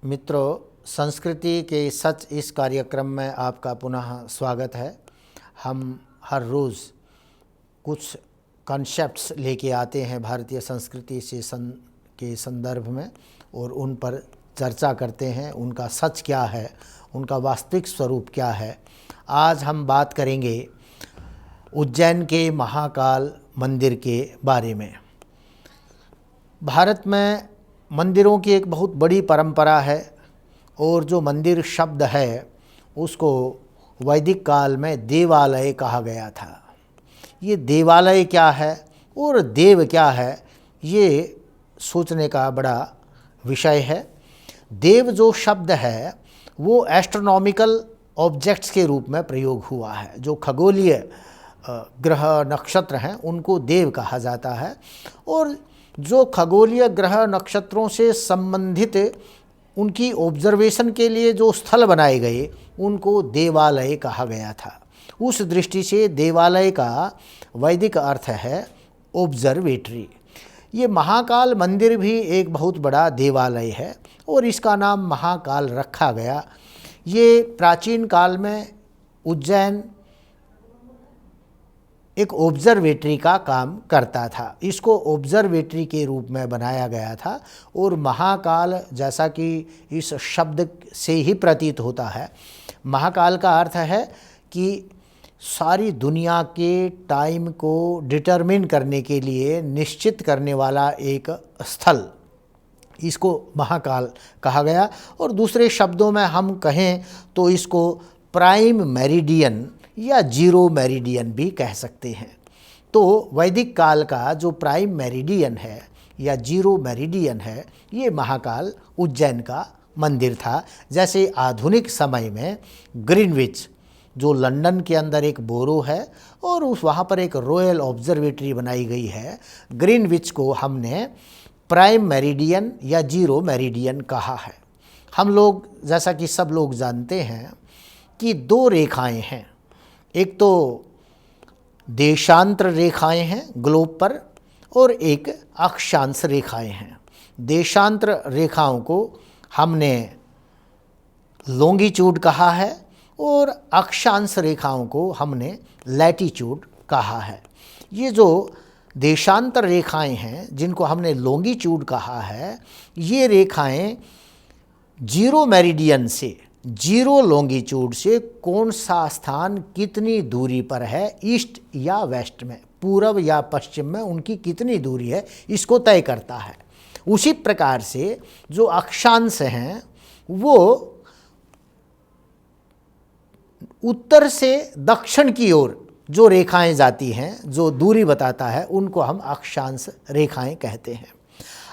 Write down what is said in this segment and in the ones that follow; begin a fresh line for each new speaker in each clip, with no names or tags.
मित्रों, संस्कृति के सच इस कार्यक्रम में आपका पुनः स्वागत है। हम हर रोज़ कुछ कॉन्सेप्ट्स लेके आते हैं भारतीय संस्कृति के संदर्भ में और उन पर चर्चा करते हैं। उनका सच क्या है, उनका वास्तविक स्वरूप क्या है। आज हम बात करेंगे उज्जैन के महाकाल मंदिर के बारे में। भारत में मंदिरों की एक बहुत बड़ी परंपरा है और जो मंदिर शब्द है उसको वैदिक काल में देवालय कहा गया था। ये देवालय क्या है और देव क्या है, ये सोचने का बड़ा विषय है। देव जो शब्द है वो एस्ट्रोनॉमिकल ऑब्जेक्ट्स के रूप में प्रयोग हुआ है। जो खगोलीय ग्रह नक्षत्र हैं उनको देव कहा जाता है, और जो खगोलीय ग्रह नक्षत्रों से संबंधित उनकी ऑब्जर्वेशन के लिए जो स्थल बनाए गए उनको देवालय कहा गया था। उस दृष्टि से देवालय का वैदिक अर्थ है ऑब्जर्वेटरी। ये महाकाल मंदिर भी एक बहुत बड़ा देवालय है और इसका नाम महाकाल रखा गया। ये प्राचीन काल में उज्जैन एक ऑब्जर्वेटरी का काम करता था। इसको ऑब्जर्वेटरी के रूप में बनाया गया था। और महाकाल, जैसा कि इस शब्द से ही प्रतीत होता है, महाकाल का अर्थ है कि सारी दुनिया के टाइम को डिटरमिन करने के लिए निश्चित करने वाला एक स्थल, इसको महाकाल कहा गया। और दूसरे शब्दों में हम कहें तो इसको प्राइम मेरिडियन या जीरो मेरिडियन भी कह सकते हैं। तो वैदिक काल का जो प्राइम मेरिडियन है या जीरो मेरिडियन है, ये महाकाल उज्जैन का मंदिर था। जैसे आधुनिक समय में ग्रीनविच, जो लंदन के अंदर एक बोरो है और वहाँ पर एक रॉयल ऑब्जर्वेटरी बनाई गई है, ग्रीनविच को हमने प्राइम मेरिडियन या जीरो मेरिडियन कहा है। हम लोग, जैसा कि सब लोग जानते हैं, कि दो रेखाएं हैं। एक तो देशांतर रेखाएं हैं ग्लोब पर और एक अक्षांश रेखाएं हैं। देशांतर रेखाओं को हमने लॉन्गिट्यूड कहा है और अक्षांश रेखाओं को हमने लैटिट्यूड कहा है। ये जो देशांतर रेखाएं हैं जिनको हमने लॉन्गिट्यूड कहा है, ये रेखाएं जीरो मेरिडियन से, जीरो लॉन्गिट्यूड से कौन सा स्थान कितनी दूरी पर है, ईस्ट या वेस्ट में, पूर्व या पश्चिम में उनकी कितनी दूरी है, इसको तय करता है। उसी प्रकार से जो अक्षांश हैं वो उत्तर से दक्षिण की ओर जो रेखाएं जाती हैं, जो दूरी बताता है, उनको हम अक्षांश रेखाएं कहते हैं।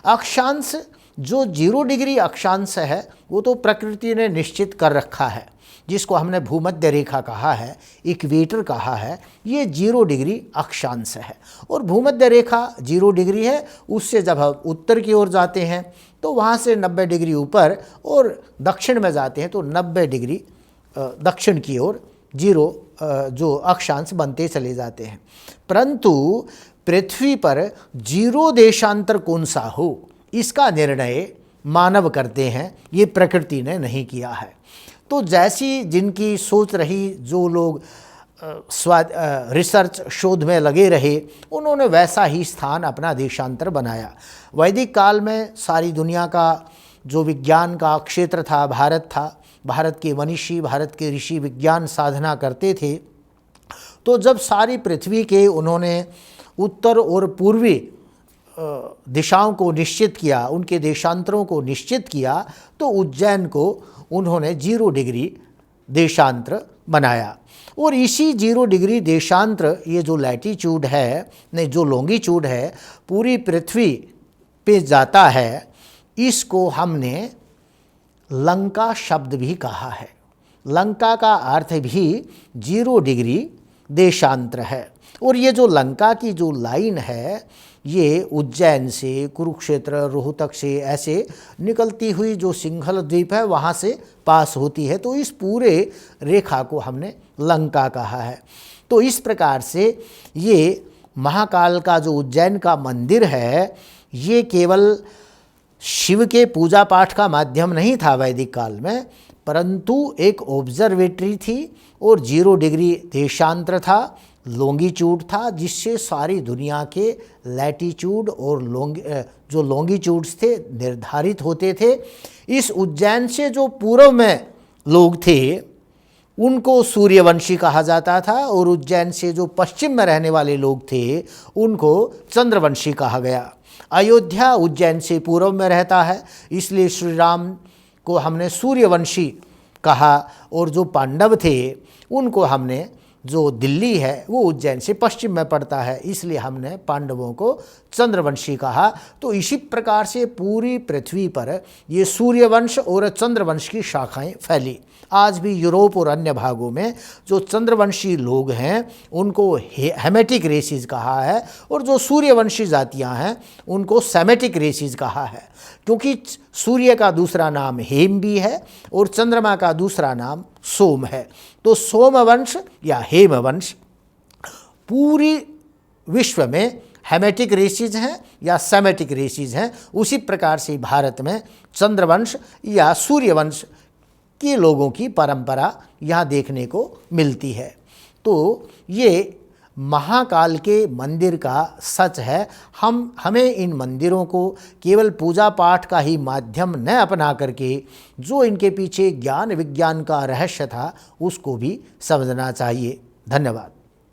अक्षांश, जो 0 डिग्री अक्षांश है, वो तो प्रकृति ने निश्चित कर रखा है, जिसको हमने भूमध्य रेखा कहा है, इक्वेटर कहा है। ये 0 डिग्री अक्षांश है और भूमध्य रेखा 0 डिग्री है। उससे जब हम उत्तर की ओर जाते हैं तो वहाँ से 90 डिग्री ऊपर, और दक्षिण में जाते हैं तो 90 डिग्री दक्षिण की ओर जो अक्षांश बनते चले जाते हैं। परंतु पृथ्वी पर 0 देशांतर कौन सा हो, इसका निर्णय मानव करते हैं, ये प्रकृति ने नहीं किया है। तो जैसी जिनकी सोच रही, जो लोग रिसर्च शोध में लगे रहे, उन्होंने वैसा ही स्थान अपना देशांतर बनाया। वैदिक काल में सारी दुनिया का जो विज्ञान का क्षेत्र था, भारत था। भारत के मनीषी, भारत के ऋषि विज्ञान साधना करते थे। तो जब सारी पृथ्वी के उन्होंने उत्तर और पूर्वी दिशाओं को निश्चित किया, उनके देशांतरों को निश्चित किया, तो उज्जैन को उन्होंने 0 डिग्री देशांतर बनाया। और इसी 0 डिग्री देशांतर, ये जो लैटिट्यूड है, नहीं जो लॉन्गिट्यूड है, पूरी पृथ्वी पे जाता है, इसको हमने लंका शब्द भी कहा है। लंका का अर्थ भी 0 डिग्री देशांतर है। और ये जो लंका की जो लाइन है, ये उज्जैन से, कुरुक्षेत्र, रोहतक से ऐसे निकलती हुई जो सिंघल द्वीप है वहाँ से पास होती है। तो इस पूरे रेखा को हमने लंका कहा है। तो इस प्रकार से ये महाकाल का जो उज्जैन का मंदिर है, ये केवल शिव के पूजा पाठ का माध्यम नहीं था वैदिक काल में, परंतु एक ऑब्जर्वेटरी थी और 0 डिग्री देशांतर था, लॉन्गिट्यूड था, जिससे सारी दुनिया के लैटिट्यूड और जो लॉन्गिट्यूड्स थे निर्धारित होते थे। इस उज्जैन से जो पूर्व में लोग थे उनको सूर्यवंशी कहा जाता था, और उज्जैन से जो पश्चिम में रहने वाले लोग थे उनको चंद्रवंशी कहा गया। अयोध्या उज्जैन से पूर्व में रहता है, इसलिए श्री राम को हमने सूर्यवंशी कहा, और जो पांडव थे उनको हमने, जो दिल्ली है वो उज्जैन से पश्चिम में पड़ता है, इसलिए हमने पांडवों को चंद्रवंशी कहा। तो इसी प्रकार से पूरी पृथ्वी पर ये सूर्यवंश और चंद्रवंश की शाखाएं फैली। आज भी यूरोप और अन्य भागों में जो चंद्रवंशी लोग हैं उनको हेमेटिक रेसिस कहा है, और जो सूर्यवंशी जातियां हैं उनको सेमेटिक रेसिस कहा है, क्योंकि सूर्य का दूसरा नाम हेम भी है और चंद्रमा का दूसरा नाम सोम है। तो सोमवंश या हेमवंश पूरी विश्व में हेमेटिक रेसिस हैं या सेमेटिक रेसिस हैं। उसी प्रकार से भारत में चंद्रवंश या सूर्यवंश के लोगों की परंपरा यहाँ देखने को मिलती है। तो ये महाकाल के मंदिर का सच है। हमें इन मंदिरों को केवल पूजा पाठ का ही माध्यम न अपना करके जो इनके पीछे ज्ञान विज्ञान का रहस्य था उसको भी समझना चाहिए। धन्यवाद।